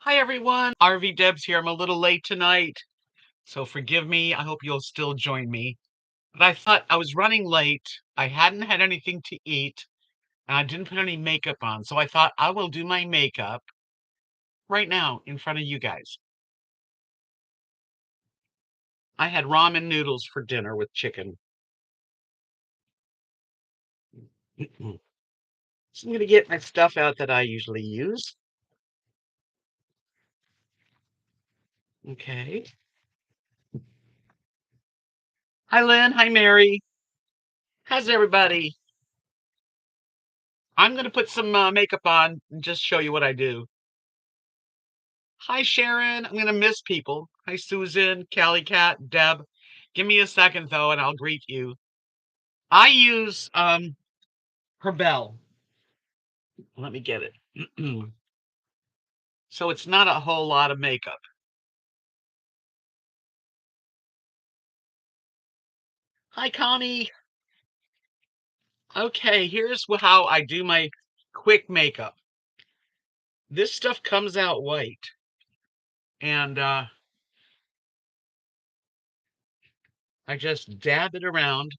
Hi everyone, RV Debs here. I'm a little late tonight, so forgive me. I hope you'll still join me. But I thought I was running late. I hadn't had anything to eat, and I didn't put any makeup on. So I thought I will do my makeup right now in front of you guys. I had ramen noodles for dinner with chicken. So I'm gonna get my stuff out that I usually use. Okay. Hi Lynn, hi Mary. How's everybody? I'm gonna put some makeup on and just show you what I do. Hi, Sharon. I'm gonna miss people. Hi, Susan, Callie Cat, Deb. Give me a second though, and I'll greet you. I use Herbel. Let me get it. So it's not a whole lot of makeup. Hi, Connie. Okay, here's how I do my quick makeup. This stuff comes out white, and I just dab it around.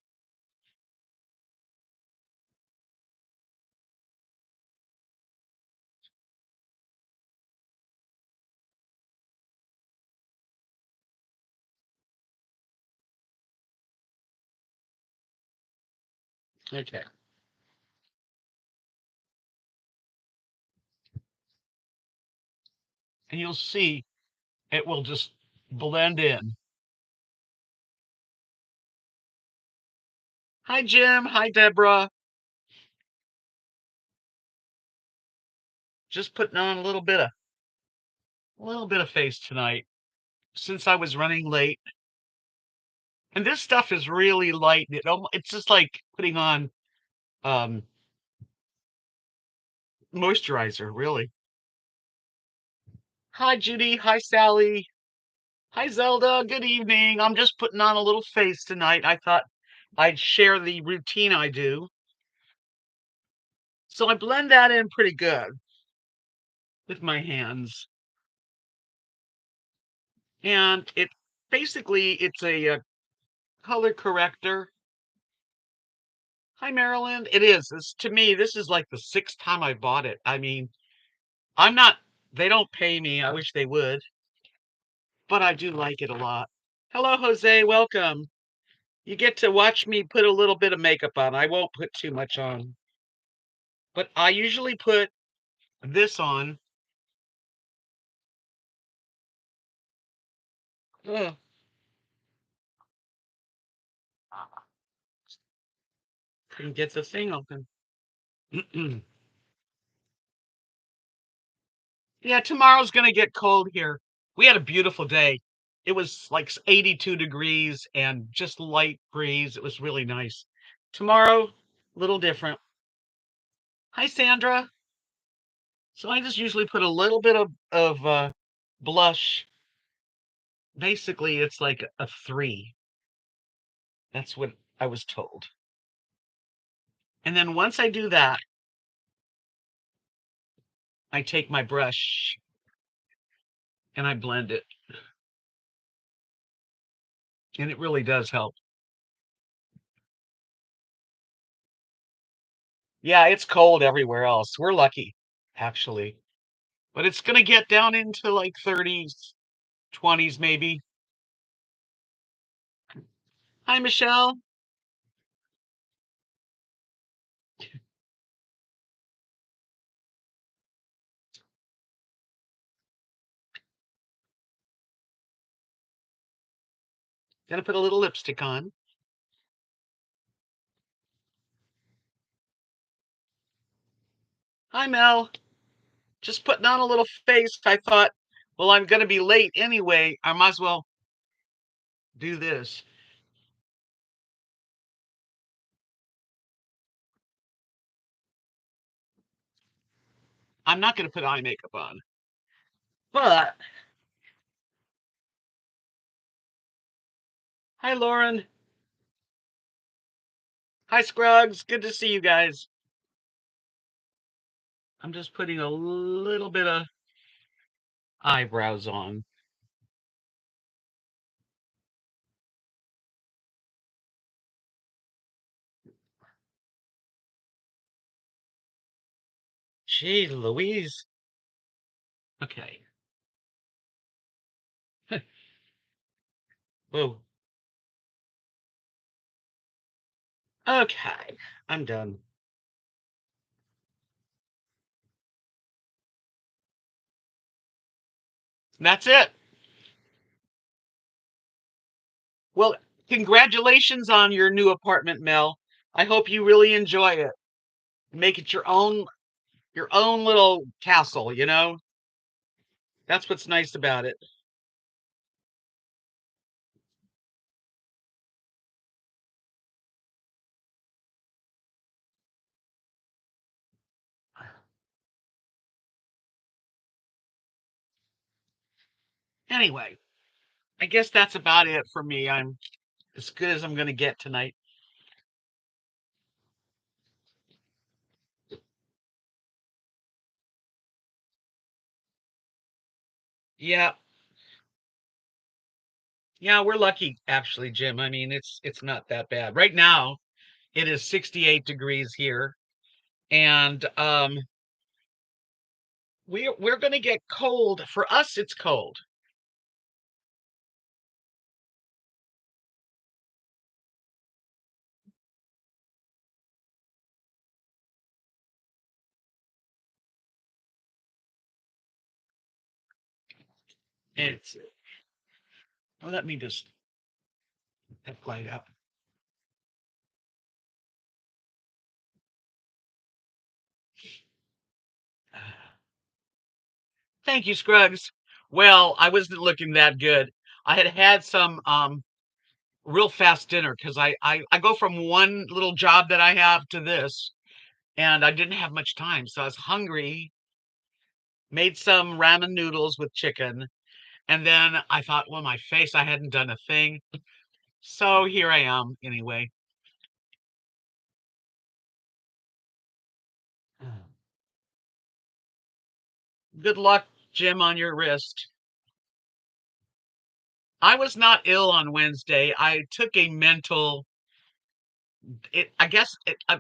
Okay, and you'll see it will just blend in. Hi, Jim. Hi, Deborah. Just putting on a little bit of face tonight since I was running late. And this stuff is really light. It's just like putting on um, moisturizer, really. Hi, Judy. Hi, Sally. Hi, Zelda. Good evening. I'm just putting on a little face tonight. I thought I'd share the routine I do. So I blend that in pretty good with my hands. And it's a color corrector. Hi, Marilyn. It is. To me, this is like the sixth time I bought it. I mean, I'm not, they don't pay me. I wish they would, but I do like it a lot. Hello, Jose. Welcome. You get to watch me put a little bit of makeup on. I won't put too much on, but I usually put this on. Ugh, couldn't get the thing open. Yeah, tomorrow's going to get cold here. We had a beautiful day. It was like 82 degrees and just light breeze. It was really nice. Tomorrow, a little different. Hi, Sandra. So I just usually put a little bit of blush. Basically, it's like a three. That's what I was told. And then once I do that, I take my brush and I blend it. And it really does help. Yeah, it's cold everywhere else. We're lucky, actually. But it's going to get down into like 30s, 20s maybe. Hi, Michelle. Gonna put a little lipstick on. Hi, Mel. Just putting on a little face. I thought, well, I'm going to be late anyway. I might as well do this. I'm not going to put eye makeup on. But, hi, Lauren. Hi, Scruggs. Good to see you guys. I'm just putting a little bit of eyebrows on. Gee Louise. Okay. Whoa. Okay. I'm done. That's it. Well, congratulations on your new apartment, Mel. I hope you really enjoy it. Make it your own little castle, you know? That's what's nice about it. Anyway, I guess that's about it for me. I'm as good as I'm going to get tonight. Yeah. Yeah, we're lucky actually, Jim. I mean, it's not that bad. Right now, it is 68 degrees here and we're going to get cold. For us it's cold. It's let me just light up. Thank you, Scruggs. Well, I wasn't looking that good. I had had some real fast dinner because I go from one little job that I have to this, and I didn't have much time, so I was hungry. Made some ramen noodles with chicken, and then I thought, well, my face, I hadn't done a thing, so here I am anyway. Good luck, Jim, on your wrist. I was not ill on Wednesday. I took a mental. I guess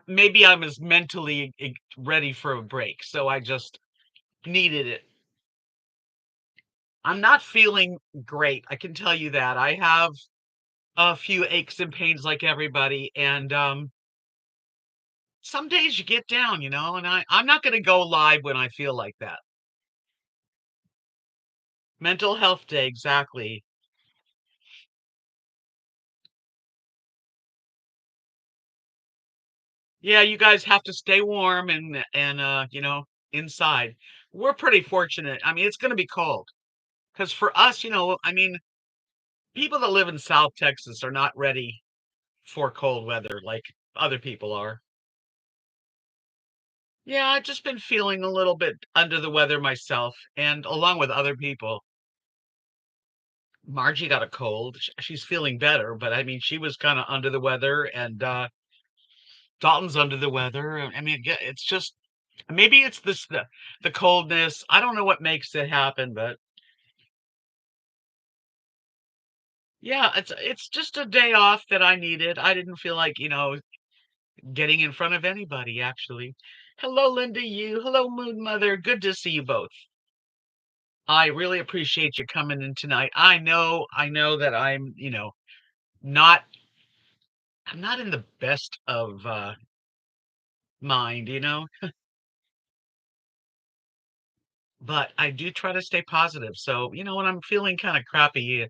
maybe I was mentally ready for a break, so I just needed it. I'm not feeling great. I can tell you that. I have a few aches and pains like everybody, and some days you get down, you know. And I'm not going to go live when I feel like that. Mental health day, exactly. Yeah, you guys have to stay warm and inside. We're pretty fortunate. I mean, it's going to be cold because for us, I mean, people that live in South Texas are not ready for cold weather like other people are. Yeah, I've just been feeling a little bit under the weather myself, and along with other people. Margie got a cold. She's feeling better, but I mean, she was kind of under the weather, and Dalton's under the weather. I mean, yeah, it's just maybe it's the coldness. I don't know what makes it happen, but yeah, it's just a day off that I needed. I didn't feel like, getting in front of anybody actually. Hello, Linda, you. Hello, Moon Mother. Good to see you both. I really appreciate you coming in tonight. I know that not I'm not in the best of mind, but I do try to stay positive. So, when I'm feeling kind of crappy,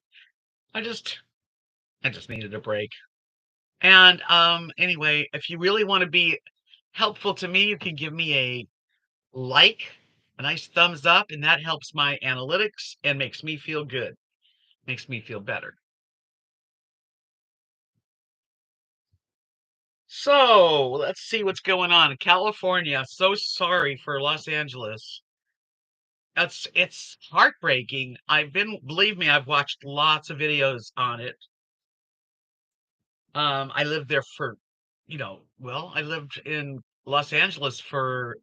I just I just needed a break. And anyway, if you really want to be helpful to me, you can give me like, a nice thumbs up, and that helps my analytics and makes me feel good. Makes me feel better. So let's see what's going on in California. So sorry for Los Angeles. It's heartbreaking. Believe me, I've watched lots of videos on it. I lived there for, well, I lived in Los Angeles for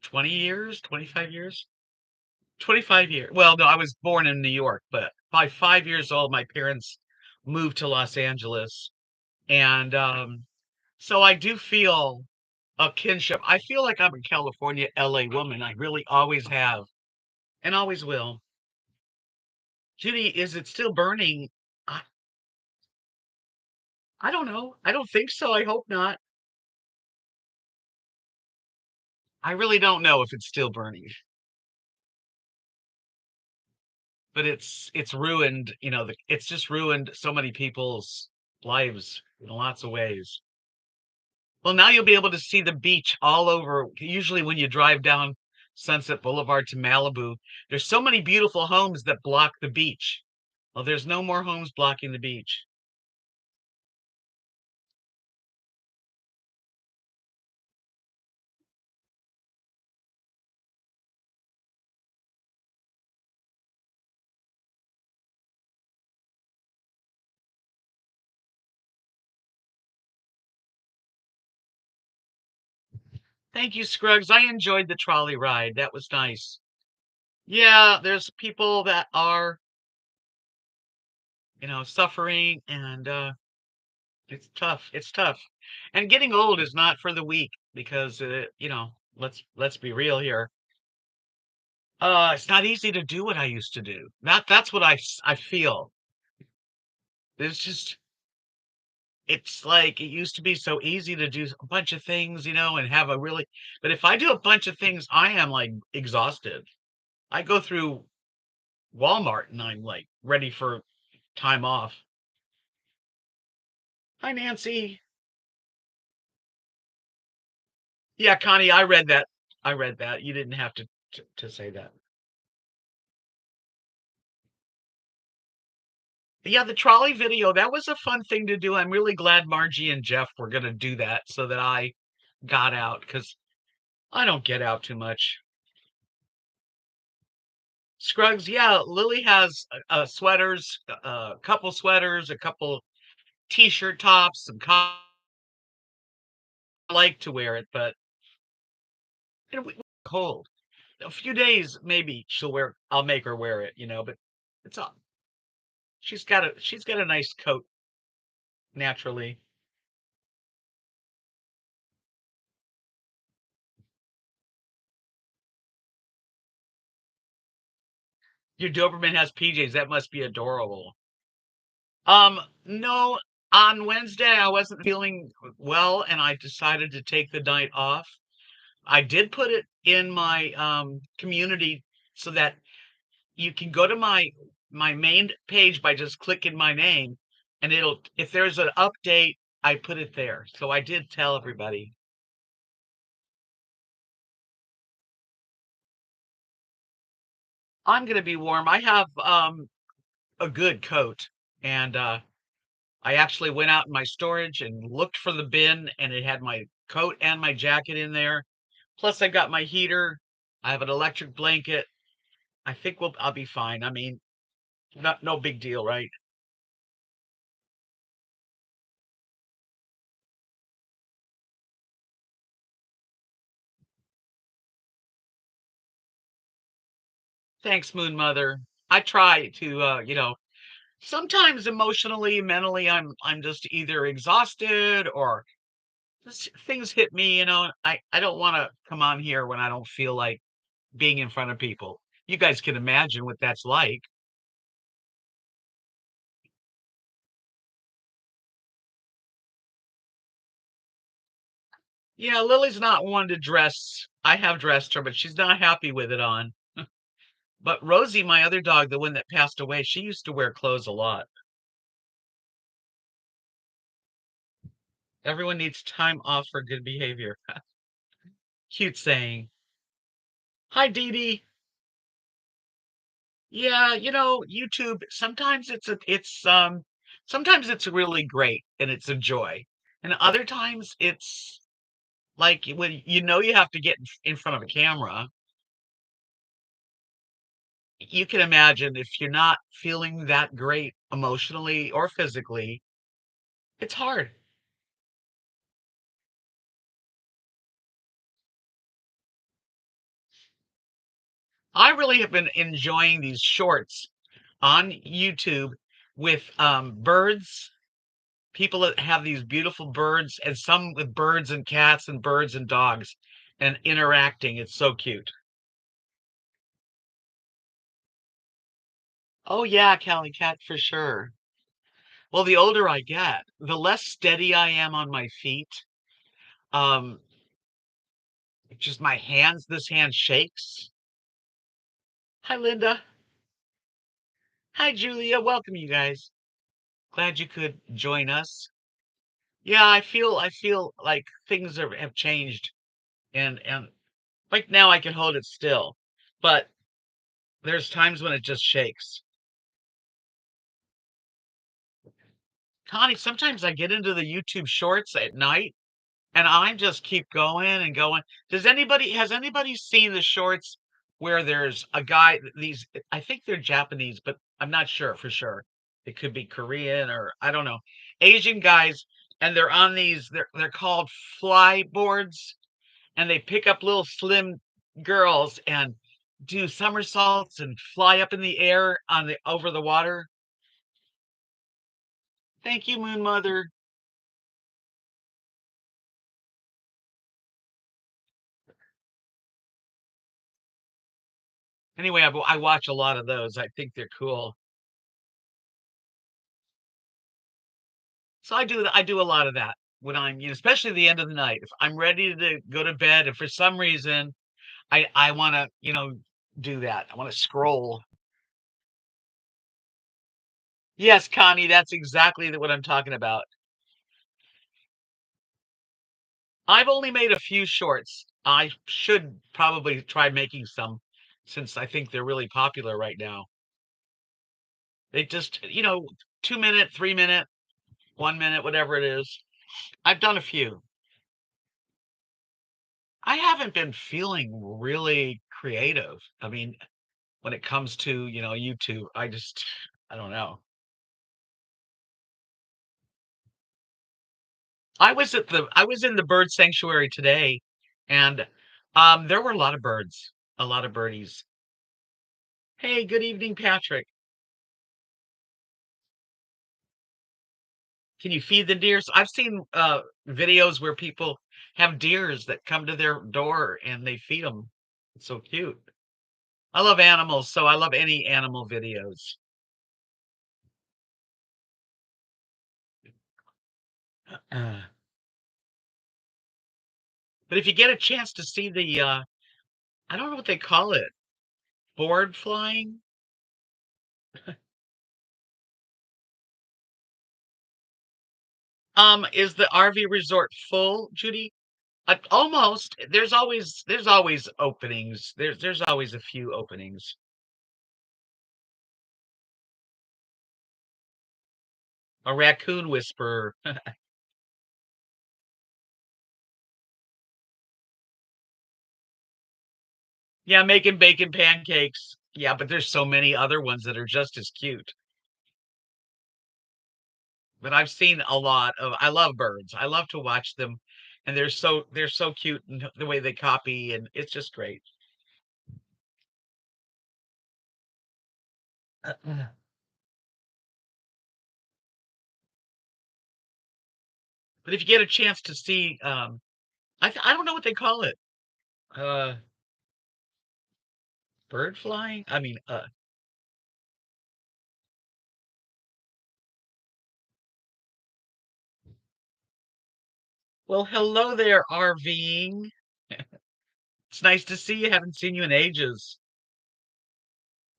20 years, 25 years? 25 years. Well, no, I was born in New York, but by 5 years old, my parents moved to Los Angeles. And so I do feel a kinship. I feel like I'm a California, LA woman. I really always have and always will. Judy, is it still burning? I, I don't know. I don't think so. I hope not. I really don't know if it's still burning, but it's ruined, it's just ruined so many people's lives in lots of ways. Well, now you'll be able to see the beach all over. Usually when you drive down Sunset Boulevard to Malibu, there's so many beautiful homes that block the beach. Well, there's no more homes blocking the beach. Thank you, Scruggs. I enjoyed the trolley ride. That was nice. Yeah, there's people that are, suffering and it's tough. It's tough. And getting old is not for the weak because let's be real here. It's not easy to do what I used to do. That's what I feel. It's just it's like it used to be so easy to do a bunch of things, and have a really but if I do a bunch of things, I am like exhausted. I go through Walmart and I'm like ready for time off. Hi, Nancy. Yeah, Connie, I read that. I read that. You didn't have to say that. Yeah, the trolley video, that was a fun thing to do. I'm really glad Margie and Jeff were going to do that so that I got out because I don't get out too much. Scruggs, yeah, Lily has sweaters, a couple sweaters, a couple t-shirt tops, some like to wear it, but cold. A few days, maybe I'll make her wear it, but it's all, she's got a nice coat naturally. Your Doberman has PJs. That must be adorable. No, on Wednesday I wasn't feeling well and I decided to take the night off. I did put it in my community so that you can go to my main page by just clicking my name and it'll if there's an update, I put it there. So I did tell everybody. I'm gonna be warm. I have a good coat and I actually went out in my storage and looked for the bin and it had my coat and my jacket in there. Plus I've got my heater. I have an electric blanket. I think I'll be fine. I mean, no big deal, right? Thanks, Moon Mother. I try to sometimes emotionally, mentally I'm just either exhausted or just things hit me, I don't want to come on here when I don't feel like being in front of people. You guys can imagine what that's like. Yeah, Lily's not one to dress. I have dressed her, but she's not happy with it on. But Rosie, my other dog, the one that passed away, she used to wear clothes a lot. Everyone needs time off for good behavior. Cute saying. Hi, Dee Dee. Yeah, YouTube, sometimes it's really great and it's a joy. And other times it's like when you have to get in front of a camera, you can imagine if you're not feeling that great emotionally or physically, it's hard. I really have been enjoying these shorts on YouTube with birds, people that have these beautiful birds, and some with birds and cats and birds and dogs and interacting. It's so cute. Oh yeah, Callie Cat for sure. Well, the older I get, the less steady I am on my feet. Um, just my hands, this hand shakes. Hi, Linda. Hi, Julia. Welcome, you guys. Glad you could join us. Yeah, I feel like things have changed, and like now I can hold it still, but there's times when it just shakes. Connie, sometimes I get into the YouTube shorts at night and I just keep going and going. Has anybody seen the shorts where there's a guy, these, I think they're Japanese, but I'm not sure for sure. It could be Korean or I don't know. Asian guys, and they're on these, they're called fly boards, and they pick up little slim girls and do somersaults and fly up in the air on the over the water. Thank you, Moon Mother. Anyway, I watch a lot of those. I think they're cool. So I do a lot of that when I'm, especially the end of the night. If I'm ready to go to bed, and for some reason I want to, do that. I want to scroll. Yes, Connie, that's exactly what I'm talking about. I've only made a few shorts. I should probably try making some since I think they're really popular right now. They just, 2 minute, 3 minute, 1 minute, whatever it is. I've done a few. I haven't been feeling really creative. I mean, when it comes to, YouTube, I don't know. I was in the bird sanctuary today, and there were a lot of birds, a lot of birdies. Hey, good evening, Patrick. Can you feed the deers? I've seen videos where people have deers that come to their door and they feed them. It's so cute. I love animals, so I love any animal videos. Uh, but if you get a chance to see the I don't know what they call it, board flying. Is the RV resort full, Judy? Almost. There's always openings. There's always a few openings. A raccoon whisperer. Yeah, making bacon pancakes. Yeah, but there's so many other ones that are just as cute. But I've seen a lot of I love birds. I love to watch them, and they're so cute and the way they copy, and it's just great. But if you get a chance to see I don't know what they call it. Uh Bird flying? I mean, well, hello there, RVing. It's nice to see you. Haven't seen you in ages.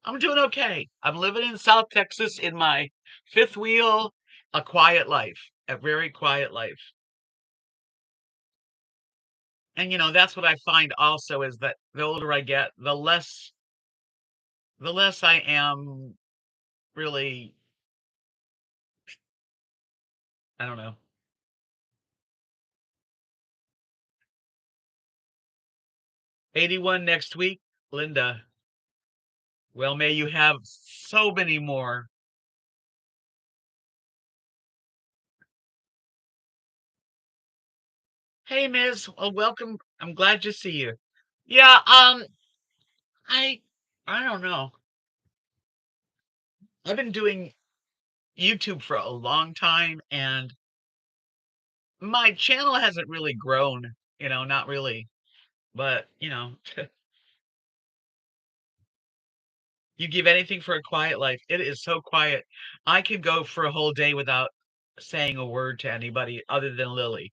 I'm doing okay. I'm living in South Texas in my fifth wheel, a quiet life, a very quiet life. And that's what I find also is that the older I get, the less I am really, I don't know. 81 next week, Linda. Well, may you have so many more. Hey, Miss. Well, welcome. I'm glad to see you. Yeah, I I don't know. I've been doing YouTube for a long time, and my channel hasn't really grown, not really. But, you give anything for a quiet life. It is so quiet. I could go for a whole day without saying a word to anybody other than Lily.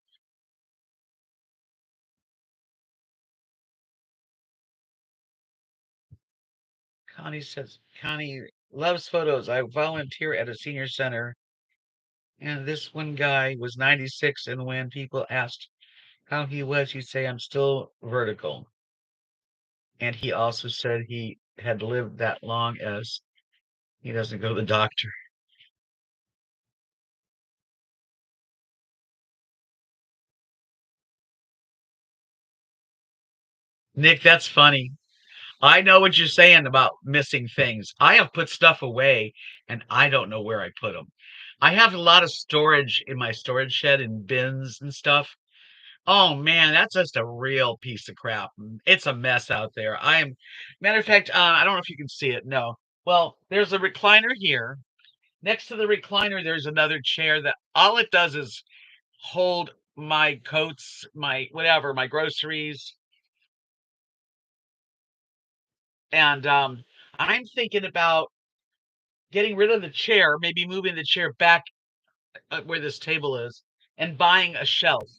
Connie says, Connie loves photos. I volunteer at a senior center, and this one guy was 96, and when people asked how he was, he'd say, I'm still vertical. And he also said he had lived that long as he doesn't go to the doctor. Nick, that's funny. I know what you're saying about missing things. I have put stuff away and I don't know where I put them. I have a lot of storage in my storage shed and bins and stuff. Oh man, that's just a real piece of crap. It's a mess out there. Matter of fact, I don't know if you can see it. No. Well, there's a recliner here. Next to the recliner, there's another chair that all it does is hold my coats, my whatever, my groceries, and I'm thinking about getting rid of the chair, maybe moving the chair back where this table is, and buying a shelf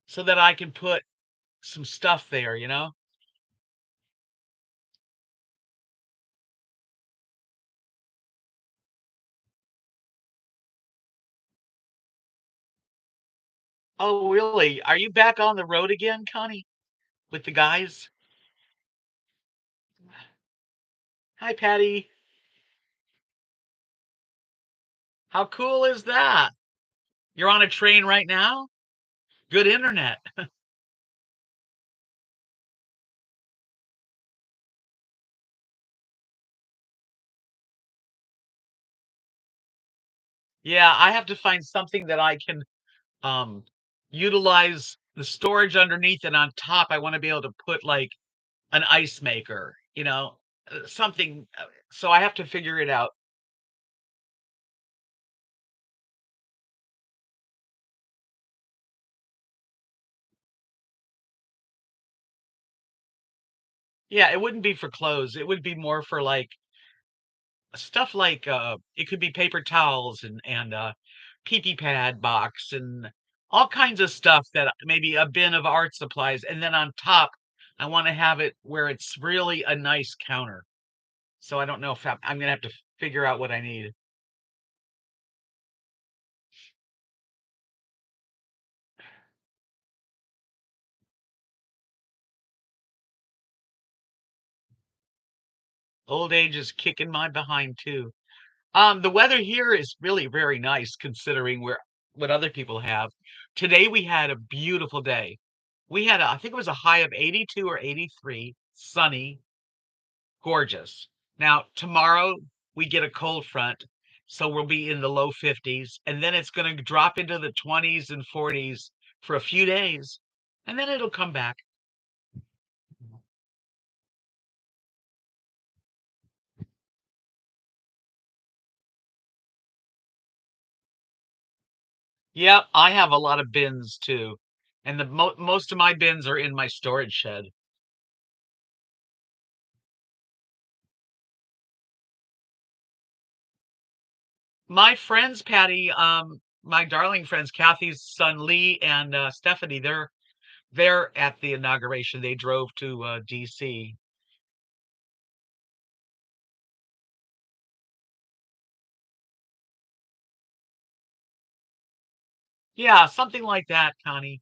so that I can put some stuff there. Oh, really? Are you back on the road again, Connie, with the guys? Hi, Patty. How cool is that? You're on a train right now? Good internet. Yeah, I have to find something that I can um utilize the storage underneath, and on top I want to be able to put like an ice maker, something. So I have to figure it out. Yeah, it wouldn't be for clothes. It would be more for like stuff like it could be paper towels and pee pad box and all kinds of stuff, that maybe a bin of art supplies, and then on top I want to have it where it's really a nice counter. So I don't know if I'm gonna have to figure out what I need. Old age is kicking my behind too. The weather here is really very nice considering where what other people have. Today we had a beautiful day. I think it was a high of 82 or 83, sunny, gorgeous. Now, tomorrow we get a cold front, so we'll be in the low 50s, and then it's going to drop into the 20s and 40s for a few days, and then it'll come back. Yep, I have a lot of bins too. And the most of my bins are in my storage shed. My friends, Patty, my darling friends, Kathy's son Lee and Stephanie, they're at the inauguration. They drove to DC. Yeah, something like that, Connie.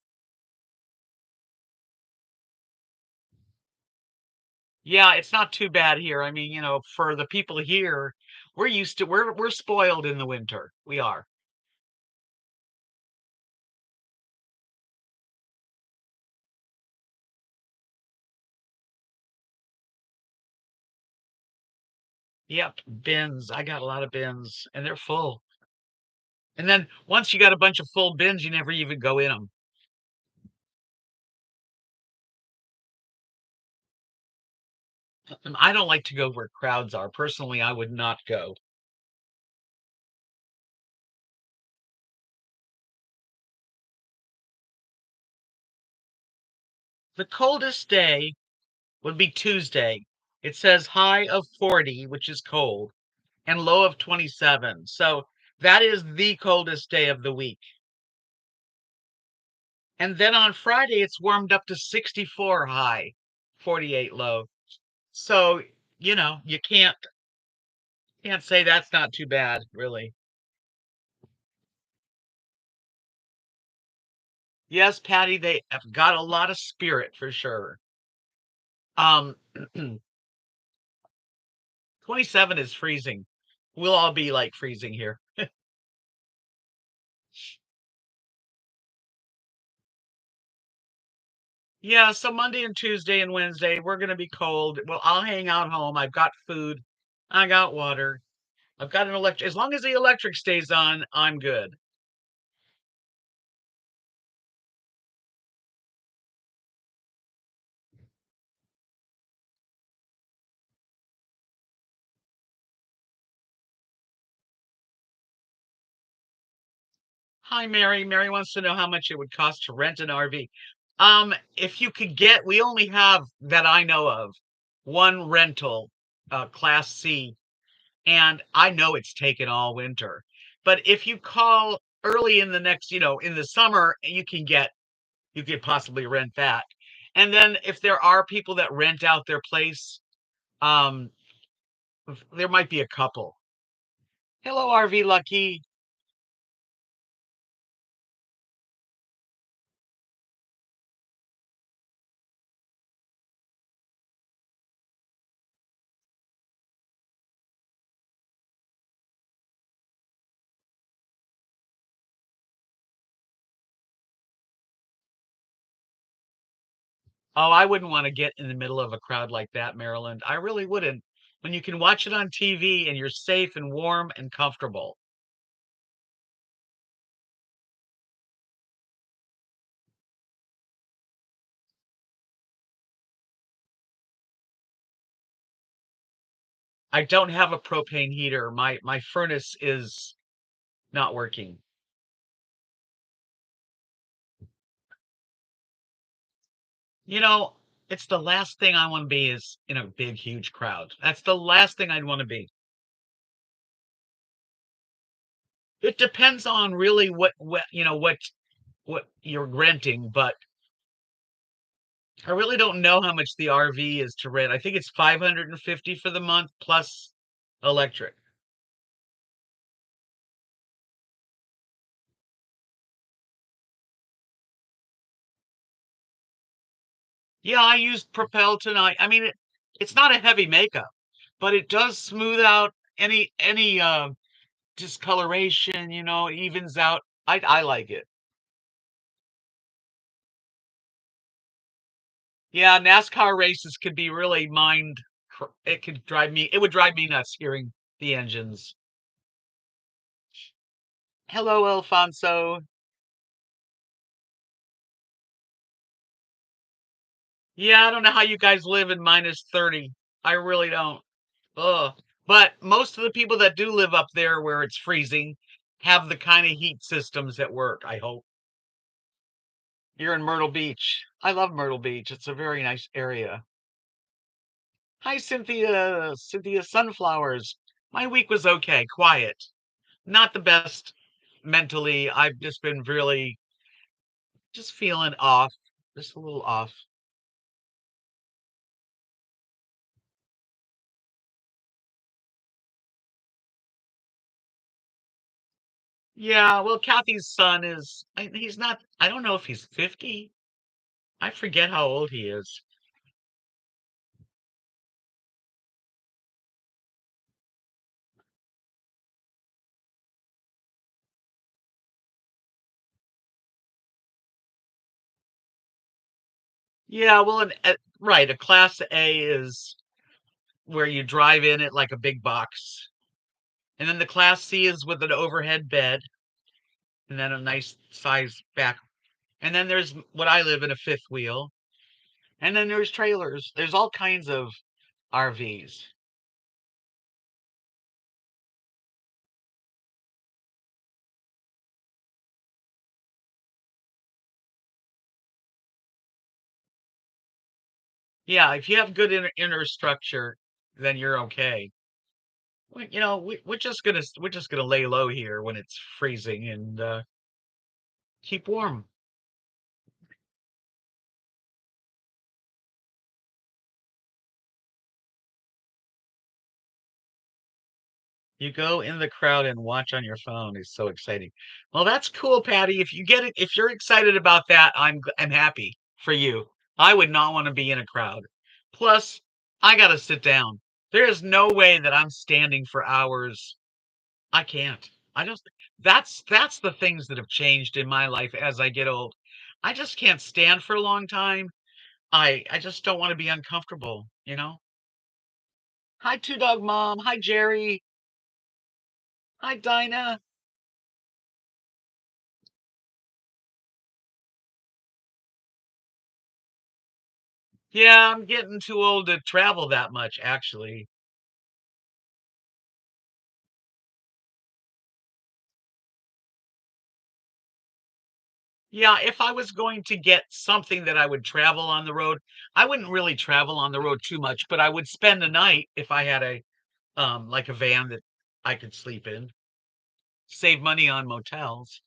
Yeah, it's not too bad here. I mean, for the people here, we're spoiled in the winter. We are. Yep, bins. I got a lot of bins, and they're full. And then once you got a bunch of full bins, you never even go in them. I don't like to go where crowds are. Personally, I would not go. The coldest day would be Tuesday. It says high of 40, which is cold, and low of 27. So that is the coldest day of the week. And then on Friday, it's warmed up to 64 high, 48 low. So, you can't say that's not too bad, really. Yes, Patty, they have got a lot of spirit for sure. Um, 27 is freezing. We'll all be like freezing here. Yeah, so Monday and Tuesday and Wednesday, we're gonna be cold. Well, I'll hang out home. I've got food. I got water. I've got an electric. As long as the electric stays on, I'm good. Hi, Mary. Mary wants to know how much it would cost to rent an RV. If you could we only have that I know of one rental, Class C, and I know it's taken all winter. But if you call early in the next, in the summer, you could possibly rent that. And then if there are people that rent out their place, um, there might be a couple. Hello, RV Lucky. Oh, I wouldn't want to get in the middle of a crowd like that, Maryland. I really wouldn't. When you can watch it on TV and you're safe and warm and comfortable. I don't have a propane heater. My furnace is not working. You know, it's the last thing I want to be is in a big, huge crowd. That's the last thing I'd want to be. It depends on really what you're renting, but I really don't know how much the RV is to rent. I think it's 550 for the month plus electric. Yeah, I used Propel tonight. I mean, it's not a heavy makeup, but it does smooth out any discoloration, evens out. I like it. Yeah, NASCAR races could be really it would drive me nuts hearing the engines. Hello, Alfonso. Yeah, I don't know how you guys live in minus 30. I really don't. Ugh. But most of the people that do live up there where it's freezing have the kind of heat systems that work, I hope. You're in Myrtle Beach. I love Myrtle Beach. It's a very nice area. Hi, Cynthia. Cynthia Sunflowers. My week was okay, quiet. Not the best mentally. I've just been really just feeling off, just a little off. Yeah, well, Kathy's son he's not, I don't know if he's 50. I forget how old he is. Yeah, well, right, a class A is where you drive in it like a big box. And then the class C is with an overhead bed and then a nice size back. And then there's what I live in, a fifth wheel. And then there's trailers. There's all kinds of RVs. Yeah, if you have good inner structure, then you're okay. We're just gonna lay low here when it's freezing and keep warm. You go in the crowd and watch on your phone is so exciting. Well, that's cool, Patty. If you get it, if you're excited about that, I'm happy for you. I would not want to be in a crowd. Plus, I gotta sit down. There is no way that I'm standing for hours. I can't. I just that's the things that have changed in my life as I get old. I just can't stand for a long time. I just don't want to be uncomfortable, you know? Hi, Two Dog Mom. Hi, Jerry. Hi, Dinah. Yeah, I'm getting too old to travel that much, actually. Yeah, if I was going to get something that I would travel on the road, I wouldn't really travel on the road too much, but I would spend the night if I had a like a van that I could sleep in. Save money on motels.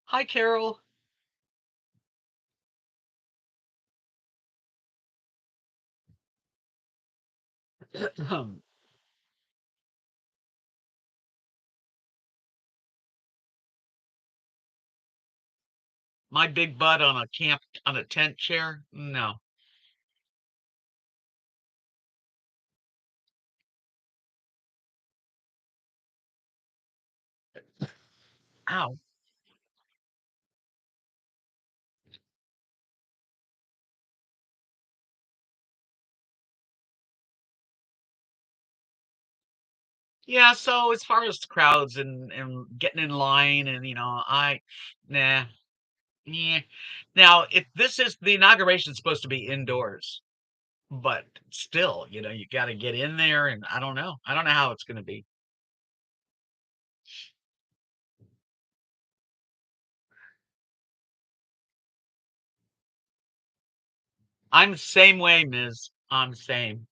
Hi, Carol. My big butt on a tent chair? No. Ow. Yeah, so as far as crowds and getting in line and nah, yeah. Now, if this is the inauguration is supposed to be indoors, but still, you got to get in there and I don't know. I don't know how it's going to be. I'm the same way, Ms. I'm the same.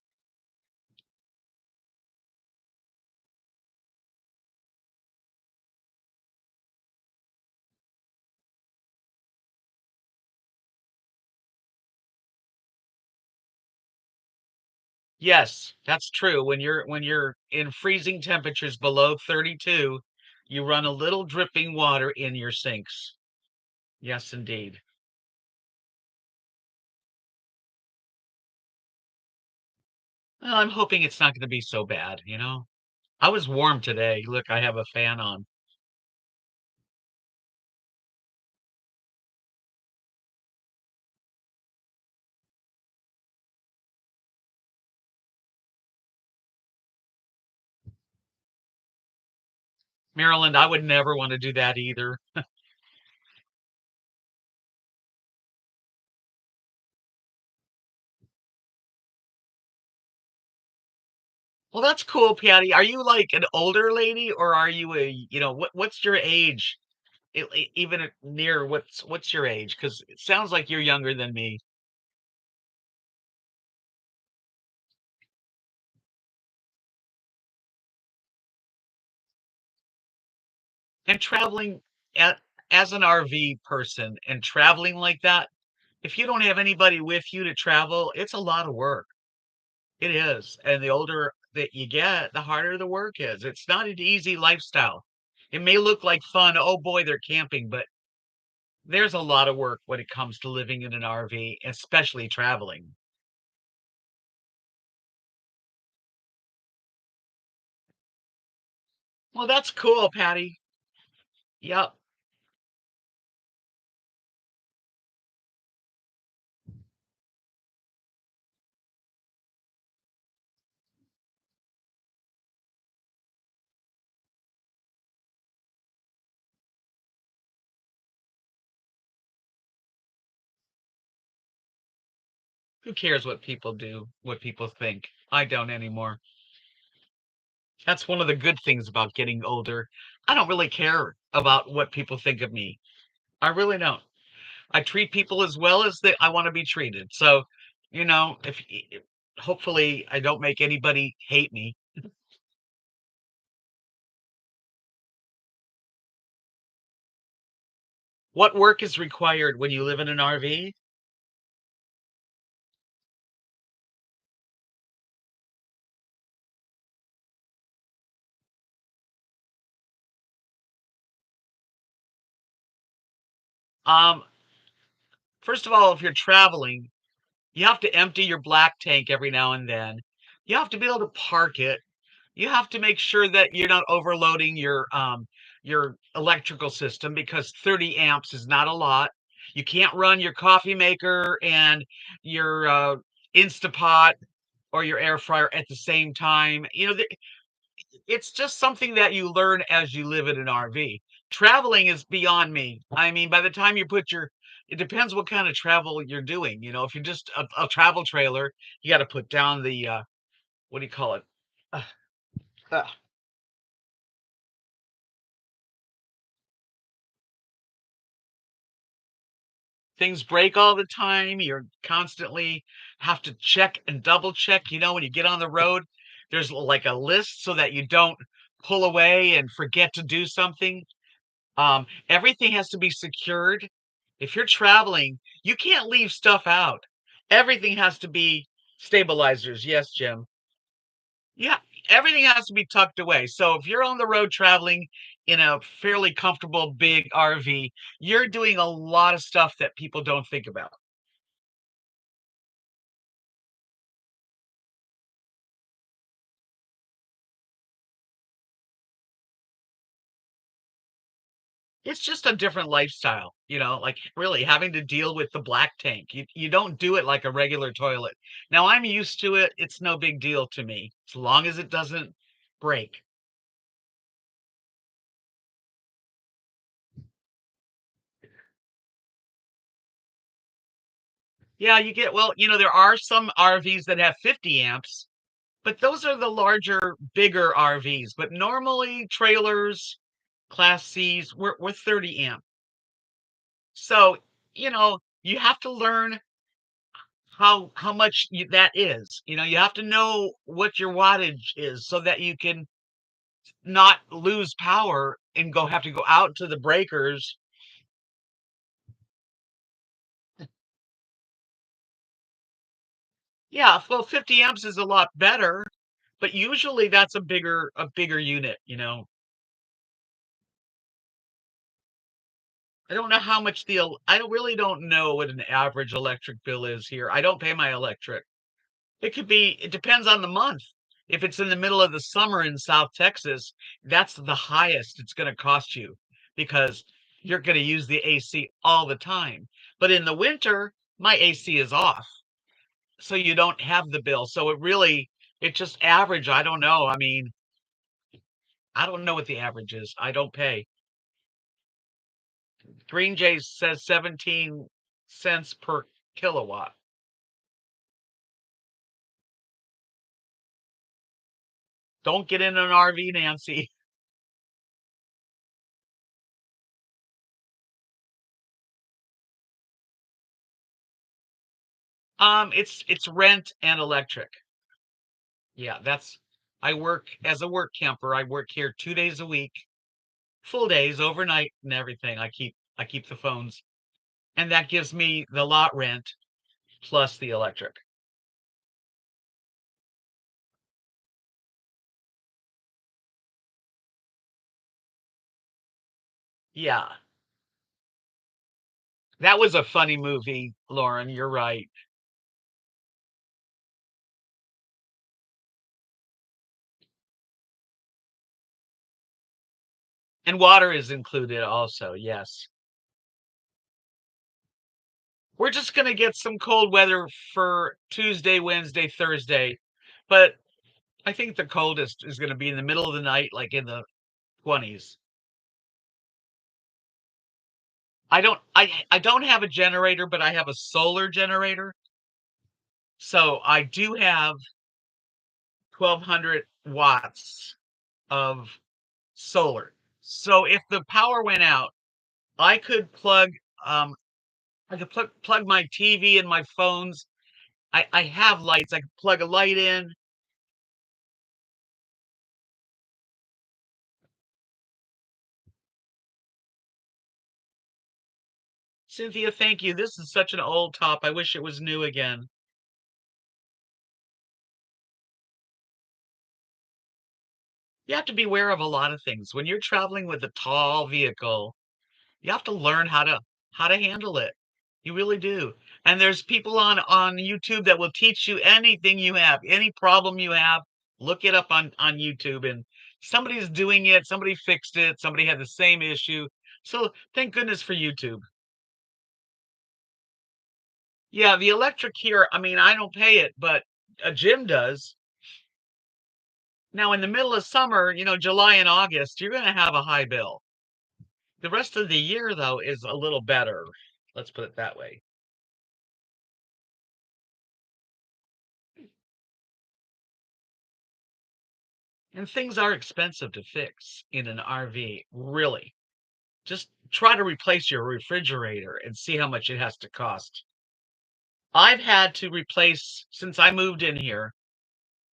Yes, that's true. When you're in freezing temperatures below 32, you run a little dripping water in your sinks. Yes, indeed. Well, I'm hoping it's not going to be so bad. I was warm today. Look, I have a fan on. Maryland, I would never want to do that either. Well, that's cool, Patty. Are you like an older lady or are you what's your age? Even near what's your age? Because it sounds like you're younger than me. And traveling at, as an RV person and traveling like that, if you don't have anybody with you to travel, it's a lot of work. It is. And the older that you get, the harder the work is. It's not an easy lifestyle. It may look like fun. Oh boy, they're camping, but there's a lot of work when it comes to living in an RV, especially traveling. Well, that's cool, Patty. Yep. Who cares what people do, what people think? I don't anymore. That's one of the good things about getting older. I don't really care about what people think of me. I really don't. I treat people as well as I want to be treated. So, if hopefully I don't make anybody hate me. What work is required when you live in an RV? Um, First of all, if you're traveling, you have to empty your black tank every now and then. You have to be able to park it. You have to make sure that you're not overloading your electrical system because 30 amps is not a lot. You can't run your coffee maker and your Instapot or your air fryer at the same time. It's just something that you learn as you live in an RV. Traveling is beyond me. I mean, by the time you put your it depends what kind of travel you're doing. If you're just a travel trailer, you got to put down the what do you call it? Uh, uh, Things break all the time. You're constantly have to check and double check. When you get on the road, there's like a list so that you don't pull away and forget to do something. Everything has to be secured. If you're traveling, you can't leave stuff out. Everything has to be stabilizers. Yes, Jim. Yeah, everything has to be tucked away. So if you're on the road traveling in a fairly comfortable big RV, you're doing a lot of stuff that people don't think about. It's just a different lifestyle, like really having to deal with the black tank. You don't do it like a regular toilet. Now I'm used to it. It's no big deal to me as long as it doesn't break. Yeah, well, there are some RVs that have 50 amps, but those are the larger, bigger RVs. But normally trailers, class Cs, we're 30 amp. So, you have to learn how much that is. You have to know what your wattage is so that you can not lose power and have to go out to the breakers. Yeah, well, 50 amps is a lot better, but usually that's a bigger unit. I don't know how much I really don't know what an average electric bill is here. I don't pay my electric. It depends on the month. If it's in the middle of the summer in South Texas, that's the highest it's going to cost you because you're going to use the AC all the time. But in the winter, my AC is off. So you don't have the bill. So it's just average. I don't know. I mean, I don't know what the average is. I don't pay. Green Jay says 17 cents per kilowatt. Don't get in an RV, Nancy. It's rent and electric. Yeah, I work as a work camper. I work here 2 days a week, full days, overnight and everything. I keep the phones. And that gives me the lot rent plus the electric. Yeah. That was a funny movie, Lauren. You're right. And water is included also. Yes. We're just going to get some cold weather for Tuesday, Wednesday, Thursday. But I think the coldest is going to be in the middle of the night, like in the 20s. I don't have a generator, but I have a solar generator. So I do have 1,200 watts of solar. So if the power went out, I could um plug my TV and my phones. I have lights. I could plug a light in. Cynthia, thank you. This is such an old top. I wish it was new again. You have to be aware of a lot of things. When you're traveling with a tall vehicle, you have to learn how to handle it. You really do. And there's people on YouTube that will teach you anything you have, any problem you have. Look it up on YouTube, and somebody's doing it. Somebody fixed it. Somebody had the same issue. So thank goodness for YouTube. Yeah, the electric here, I mean, I don't pay it, but a gym does. Now, in the middle of summer, July and August, you're going to have a high bill. The rest of the year, though, is a little better. Let's put it that way. And things are expensive to fix in an RV, really. Just try to replace your refrigerator and see how much it has to cost. I've had to replace, since I moved in here,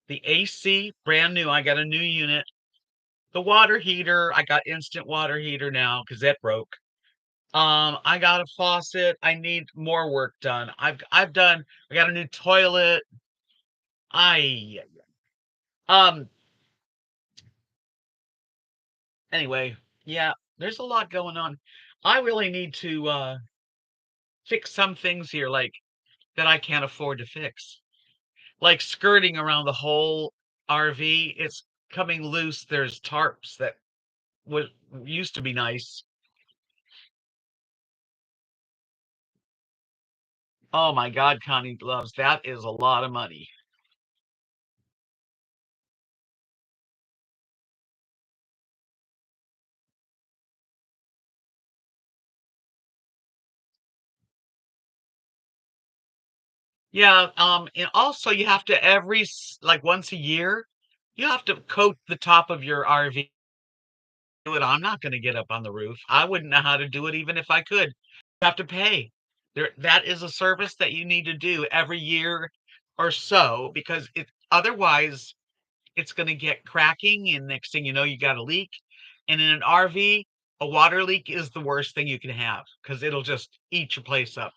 the AC, brand new. I got a new unit. The water heater, I got instant water heater now because that broke. I got a faucet. I need more work done. I got a new toilet. I anyway, yeah, there's a lot going on. I really need to fix some things here like that I can't afford to fix. Like skirting around the whole RV, it's coming loose. There's tarps that was used to be nice. Oh my God, Connie loves that is a lot of money. Yeah, and also you have to like once a year, you have to coat the top of your RV. Do it. I'm not going to get up on the roof. I wouldn't know how to do it even if I could. You have to pay. That is a service that you need to do every year or so because otherwise it's going to get cracking and next thing you know you got a leak. And in an RV, a water leak is the worst thing you can have because it'll just eat your place up.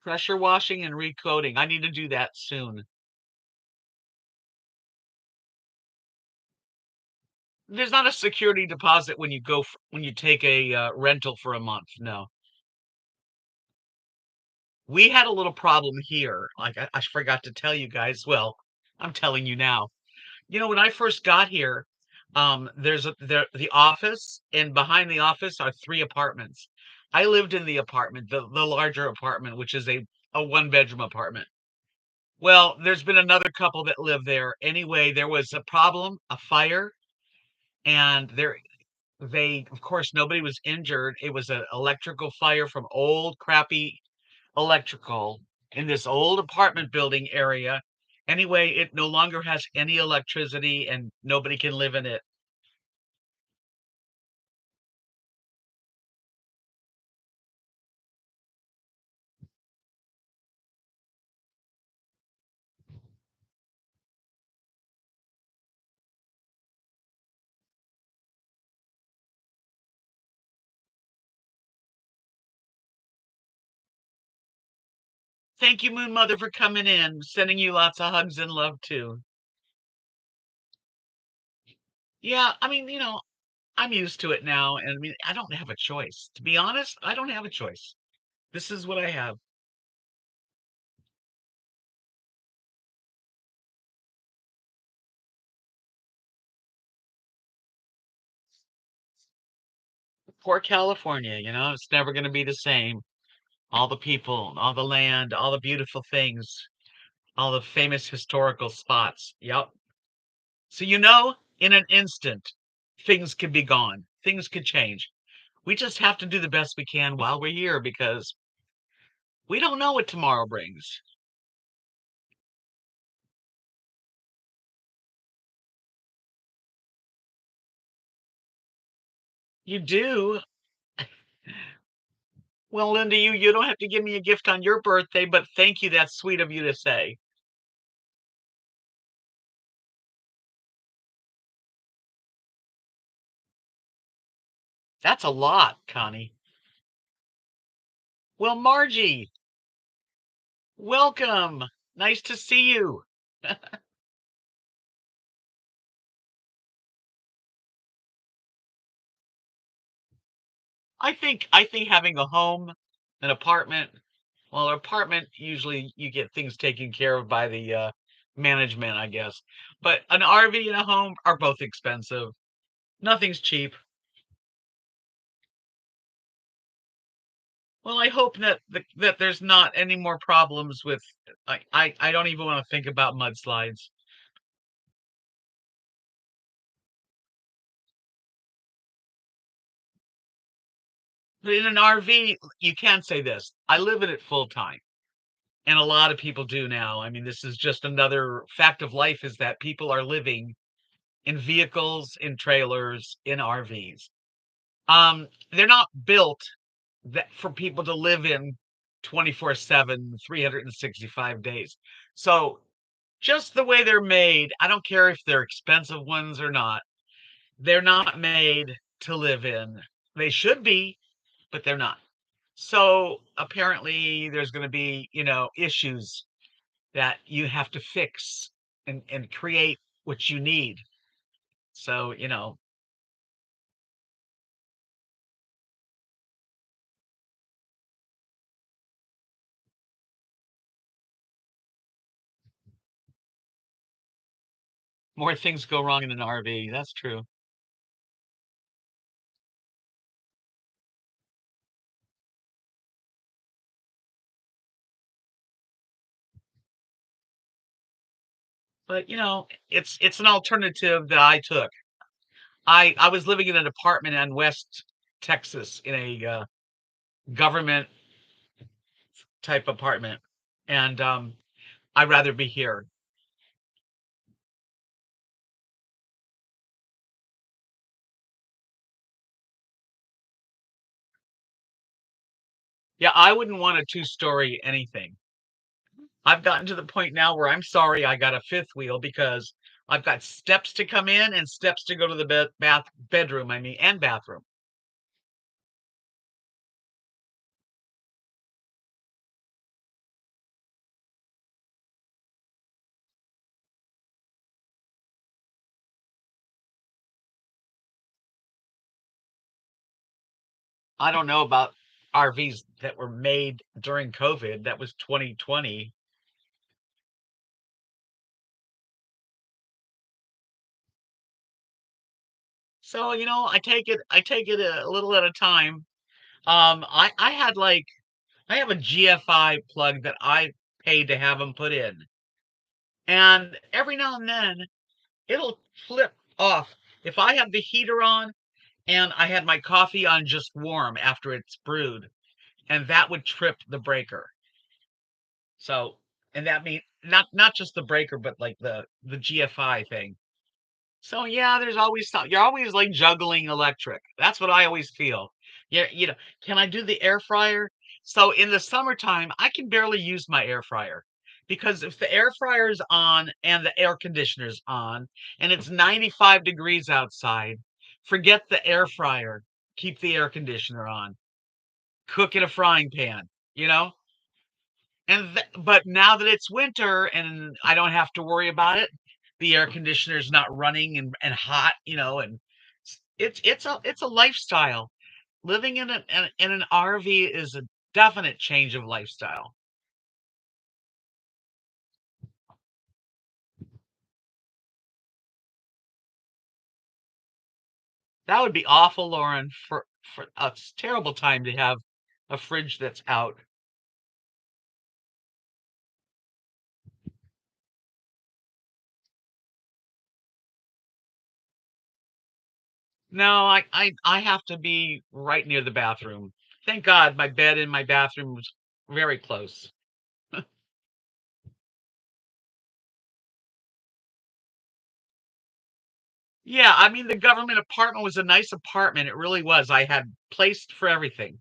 Pressure washing and recoating. I need to do that soon. There's not a security deposit when when you take a rental for a month. No, we had a little problem here. Like I forgot to tell you guys. Well, I'm telling you now. When I first got here, the office, and behind the office are three apartments. I lived in the apartment, the larger apartment, which is a one-bedroom apartment. Well, there's been another couple that live there. Anyway, there was a problem, a fire, and of course, nobody was injured. It was an electrical fire from old crappy electrical in this old apartment building area. Anyway, it no longer has any electricity and nobody can live in it. Thank you, Moon Mother, for coming in. Sending you lots of hugs and love too. Yeah, I mean, I'm used to it now, and I mean, I don't have a choice. To be honest, I don't have a choice. This is what I have. Poor California, it's never going to be the same. All the people, all the land, all the beautiful things, all the famous historical spots. Yep. So, in an instant, things could be gone. Things could change. We just have to do the best we can while we're here because we don't know what tomorrow brings. You do. Well, Linda, you don't have to give me a gift on your birthday, but thank you. That's sweet of you to say. That's a lot, Connie. Well, Margie, welcome. Nice to see you. I think having a home, an apartment, well, an apartment usually you get things taken care of by the management, I guess. But an RV and a home are both expensive. Nothing's cheap. Well, I hope that there's not any more problems with. I don't even want to think about mudslides. But in an RV, you can say this. I live in it full time, and a lot of people do now. I mean, this is just another fact of life is that people are living in vehicles, in trailers, in RVs. They're not built that for people to live in 24/7, 365 days. So just the way they're made, I don't care if they're expensive ones or not. They're not made to live in. They should be, but they're not. So apparently there's going to be, issues that you have to fix and create what you need. So, more things go wrong in an RV. That's true. But, it's an alternative that I took. I was living in an apartment in West Texas in a government type apartment, and I'd rather be here. Yeah, I wouldn't want a two-story anything. I've gotten to the point now where I'm sorry I got a fifth wheel because I've got steps to come in and steps to go to the bedroom, I mean, and bathroom. I don't know about RVs that were made during COVID. That was 2020. So, I take it a little at a time. I had like I have a GFI plug that I paid to have them put in. And every now and then it'll flip off. If I have the heater on and I had my coffee on just warm after it's brewed, and that would trip the breaker. So, and that means not just the breaker, but like the GFI thing. So yeah, there's always some you're always like juggling electric. That's what I always feel. Yeah, can I do the air fryer? So in the summertime, I can barely use my air fryer because if the air fryer's on and the air conditioner's on and it's 95 degrees outside, forget the air fryer. Keep the air conditioner on. Cook in a frying pan, you know? But now that it's winter and I don't have to worry about it, the air conditioner's not running and hot, and it's a lifestyle. Living in an RV is a definite change of lifestyle. That would be awful, Lauren, for a terrible time to have a fridge that's out. No, I have to be right near the bathroom. Thank God my bed and my bathroom was very close. Yeah, I mean, the government apartment was a nice apartment, it really was. I had place for everything,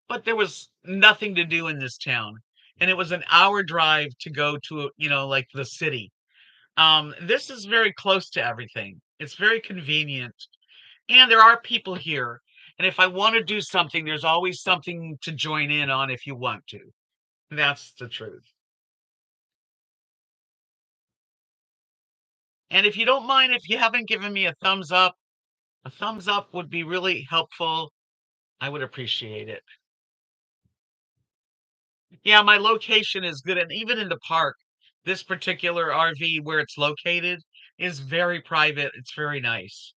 but there was nothing to do in this town, and it was an hour drive to go to, like, the city. This is very close to everything. It's very convenient, and there are people here, and if I wanna do something, there's always something to join in on if you want to. That's the truth. And if you don't mind, if you haven't given me a thumbs up would be really helpful. I would appreciate it. Yeah, my location is good, and even in the park, this particular RV where it's located is very private. It's very nice.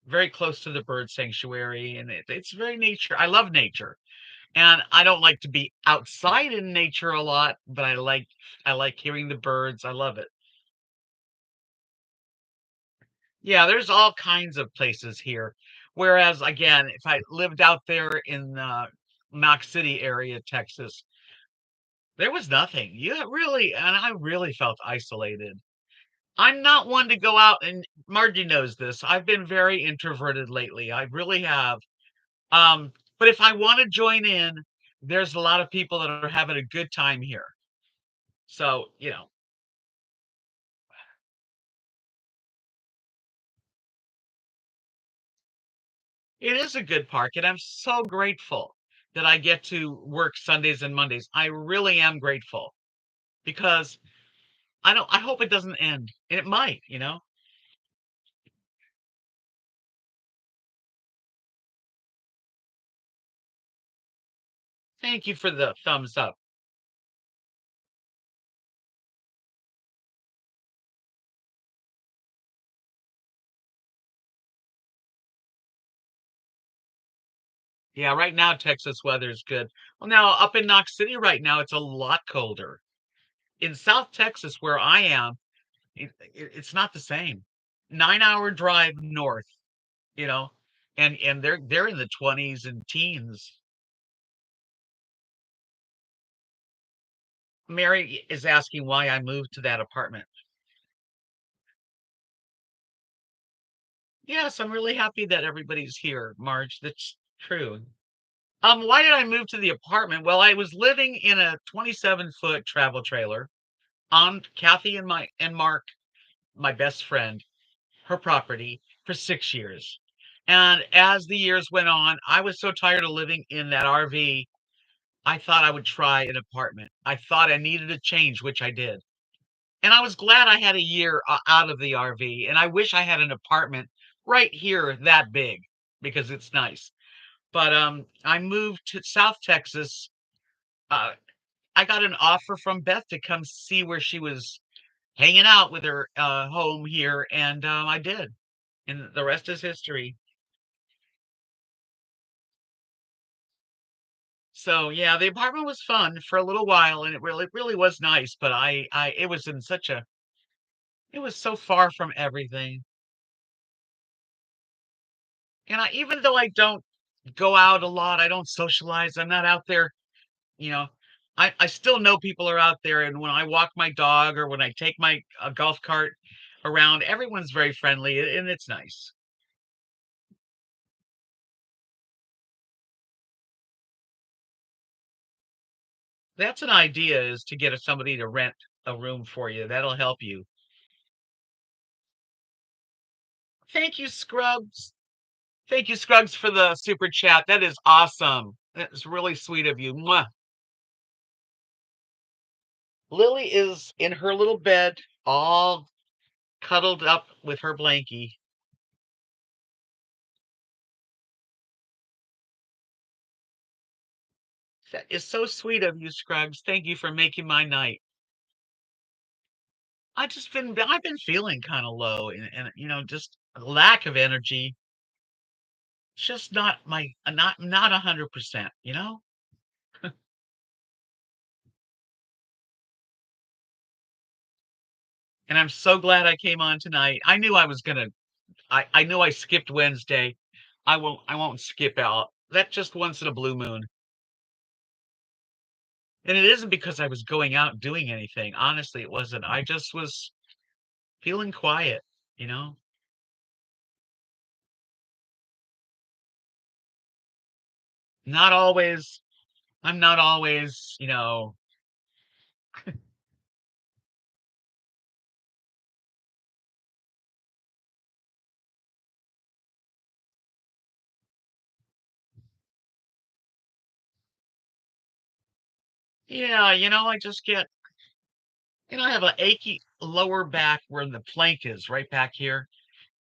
Very close to the bird sanctuary, and it's very nature. I love nature. And I don't like to be outside in nature a lot, but I like hearing the birds. I love it. Yeah, there's all kinds of places here. Whereas again, if I lived out there in the Knox City area, Texas, there was nothing. Really, and I really felt isolated. I'm not one to go out, and Margie knows this. I've been very introverted lately. I really have. But if I want to join in, there's a lot of people that are having a good time here. So, it is a good park, and I'm so grateful that I get to work Sundays and Mondays. I really am grateful because I hope it doesn't end. And it might. Thank you for the thumbs up. Yeah, right now Texas weather is good. Well, now up in Knox City right now it's a lot colder. In South Texas where I am, it's not the same. 9-hour drive north, you know, and they're in the 20s and teens. Mary is asking why I moved to that apartment. Yes, I'm really happy that everybody's here, Marge. That's true. Why did I move to the apartment? Well, I was living in a 27-foot travel trailer on Kathy and Mark, my best friend, her property for 6 years. And as the years went on, I was so tired of living in that RV, I thought I would try an apartment. I thought I needed a change, which I did. And I was glad I had a year out of the RV. And I wish I had an apartment right here that big because it's nice. But I moved to South Texas. Uh, I got an offer from Beth to come see where she was hanging out with her home here, and I did. And the rest is history. So yeah, the apartment was fun for a little while, and it really was nice. But it was it was so far from everything. And even though I don't go out a lot, I don't socialize. I'm not out there, you know. I still know people are out there, and when I walk my dog or when I take my golf cart around, everyone's very friendly, and it's nice. That's an idea is to get somebody to rent a room for you. That'll help you. Thank you, Scrubs. Thank you, Scruggs, for the super chat. That is awesome. That is really sweet of you. Mwah. Lily is in her little bed, all cuddled up with her blankie. That is so sweet of you, Scruggs. Thank you for making my night. I've been feeling kind of low and just a lack of energy. Just not 100%. And I'm so glad I came on tonight. I knew I was gonna I knew I skipped Wednesday. I won't skip out. That just once in a blue moon. And it isn't because I was going out doing anything. Honestly, it wasn't. I just was feeling quiet, you know? Not always. I'm not always, yeah, I just get, I have an achy lower back where the plank is right back here.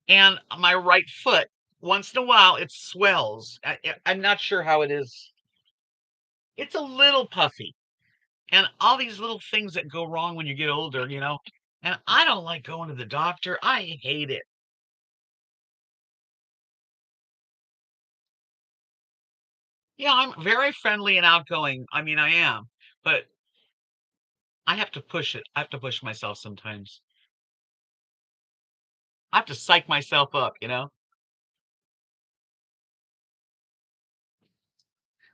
And my right foot, once in a while, it swells. I'm not sure how it is. It's a little puffy. And all these little things that go wrong when you get older. And I don't like going to the doctor. I hate it. Yeah, I'm very friendly and outgoing. I mean, I am, but I have to push it. I have to push myself sometimes. I have to psych myself up.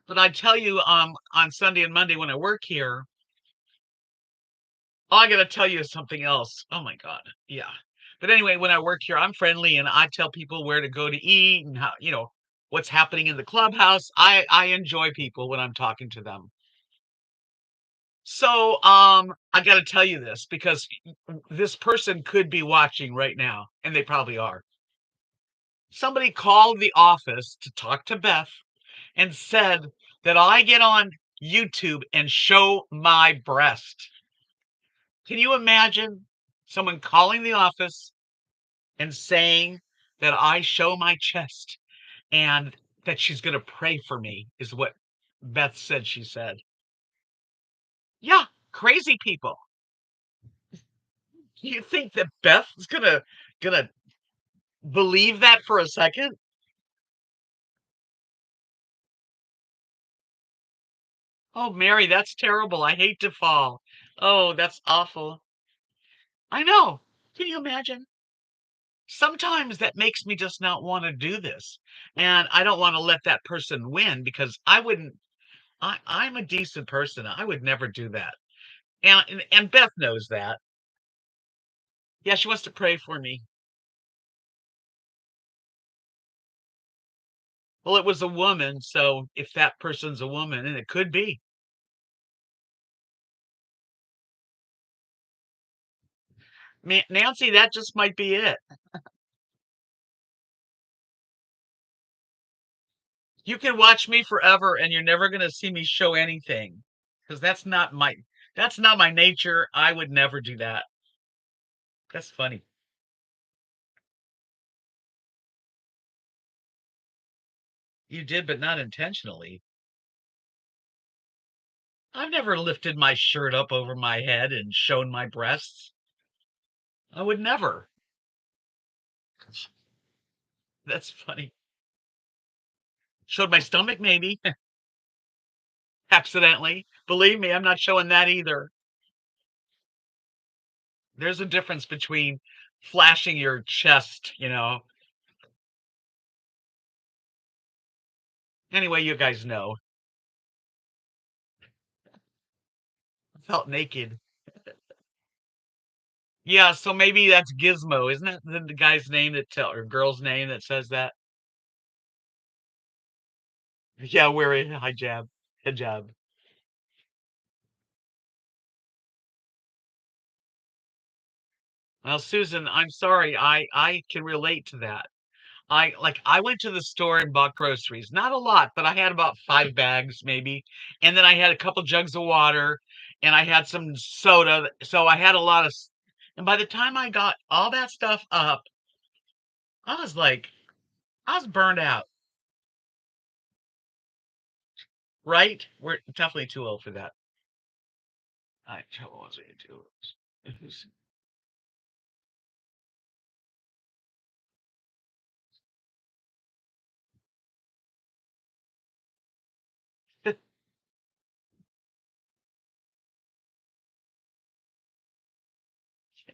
But I tell you, on Sunday and Monday when I work here, oh, I gotta tell you something else. Oh my God. Yeah. But anyway, when I work here, I'm friendly and I tell people where to go to eat and what's happening in the clubhouse. I enjoy people when I'm talking to them. So, I got to tell you this because this person could be watching right now, and they probably are. Somebody called the office to talk to Beth and said that I get on YouTube and show my breast. Can you imagine someone calling the office and saying that I show my chest and that she's going to pray for me, is what Beth said she said. Yeah, crazy people. You think that Beth is gonna believe that for a second? Oh, Mary, that's terrible. I hate to fall. Oh, that's awful. I know. Can you imagine? Sometimes that makes me just not want to do this. And I don't want to let that person win because I wouldn't I'm a decent person. I would never do that. And Beth knows that. Yeah, she wants to pray for me. Well, it was a woman, so if that person's a woman, and it could be. Nancy, that just might be it. You can watch me forever and you're never gonna see me show anything. Because that's not my nature. I would never do that. That's funny. You did, but not intentionally. I've never lifted my shirt up over my head and shown my breasts. I would never. That's funny. Showed my stomach, maybe, accidentally. Believe me, I'm not showing that either. There's a difference between flashing your chest. Anyway, you guys know. I felt naked. Yeah, so maybe that's Gizmo, isn't it? The guy's name or girl's name that says that. Yeah, wear a hijab. Well, Susan, I'm sorry. I can relate to that. I went to the store and bought groceries. Not a lot, but I had about 5 bags maybe. And then I had a couple jugs of water and I had some soda. So I had a lot and by the time I got all that stuff up, I was like, I was burned out, right? We're definitely too old for that. What was I do?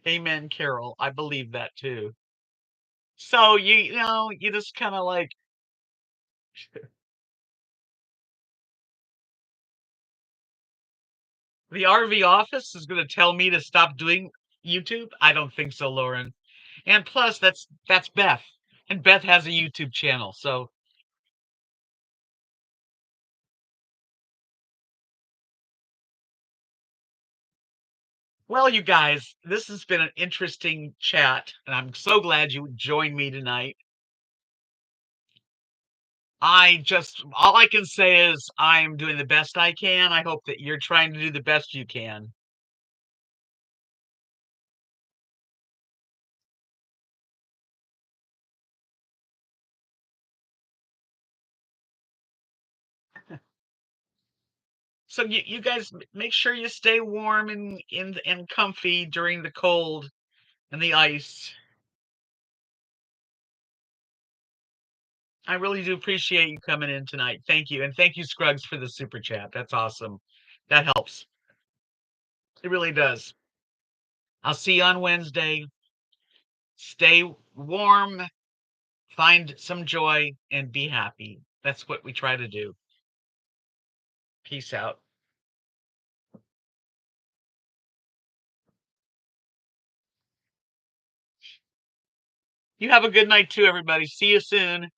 Amen, Carol. I believe that too. So you just kind of like The RV office is gonna tell me to stop doing YouTube? I don't think so, Lauren. And plus, that's Beth, and Beth has a YouTube channel, so well, you guys, this has been an interesting chat, and I'm so glad you joined me tonight. All I can say is I'm doing the best I can. I hope that you're trying to do the best you can. So you guys make sure you stay warm and comfy during the cold and the ice. I really do appreciate you coming in tonight. Thank you. And thank you, Scruggs, for the super chat. That's awesome. That helps. It really does. I'll see you on Wednesday. Stay warm, find some joy, and be happy. That's what we try to do. Peace out. You have a good night too, everybody. See you soon.